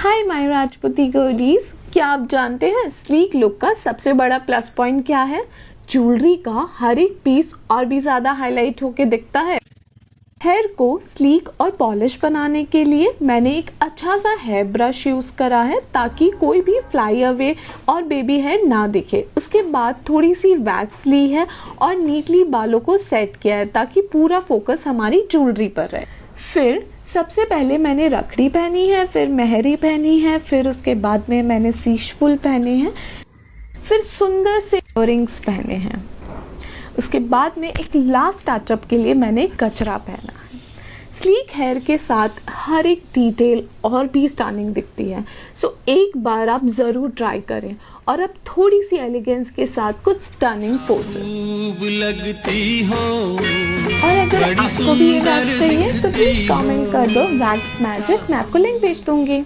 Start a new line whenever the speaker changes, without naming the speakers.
Hi my राजपूती गर्डीज, क्या आप जानते हैं स्लीक लुक का सबसे बड़ा प्लस पॉइंट क्या है? ज्वेलरी का हर एक पीस और भी ज़्यादा हाईलाइट होके दिखता है। हेयर को स्लीक और पॉलिश बनाने के लिए मैंने एक अच्छा सा हेयर ब्रश यूज़ करा है ताकि कोई भी फ्लाई अवे और बेबी हेयर ना दिखे। उसके बाद थोड़ी सी वैक्स ली है और नीटली बालों को सेट किया है ताकि पूरा फोकस हमारी ज्वेलरी पर रहे। फिर सबसे पहले मैंने रखड़ी पहनी है, फिर मेहंदी पहनी है, फिर उसके बाद में मैंने सीश फुल पहने हैं, फिर सुंदर से इयररिंग्स पहने हैं। उसके बाद में एक लास्ट टचअप के लिए मैंने गजरा पहना है। स्लीक हेयर के साथ हर एक डिटेल और भी स्टनिंग दिखती है। सो एक बार आप ज़रूर ट्राई करें और अब थोड़ी सी एलिगेंस के साथ कुछ स्टनिंग पोसेस लगती हो। और अगर आपको भी ये वैक्स चाहिए तो प्लीज़ कमेंट कर दो वैक्स मैजिक, मैं आपको लिंक भेज दूंगी।